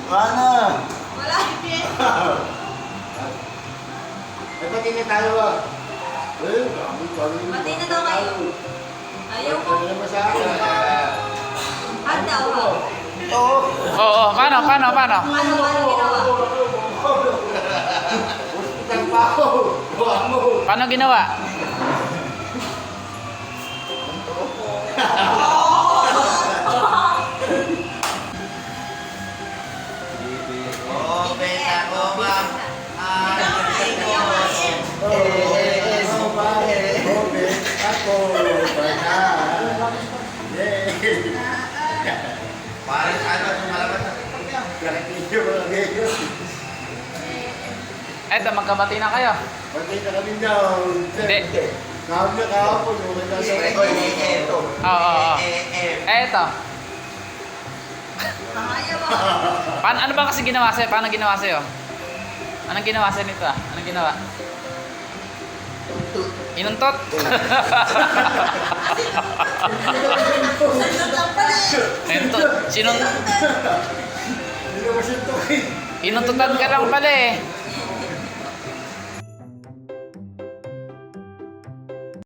Ano? Wala. Ay, pati na tayo ba? Pati na daw kayo. Ayaw ko. Ano naman sa akin? Handa ako. Oo. Oo, paano? Ano ginawa? Hospital pa ako. Buwan mo. Paano ginawa? Open ako, ma'am. Parang ano, malaman sa Eto, magkabati na kayo. Pagkita na kami daw. Hindi. Kahapon, Oo. Eto. Ayaw ako. Ano ba kasi ginawa sa'yo? Paano ginawa sa'yo? Anong ginawa sa'yo nito ah? Anong ginawa? Inuntot? Sandot lang pala eh. Inuntot? Inuntutan ka lang pala eh.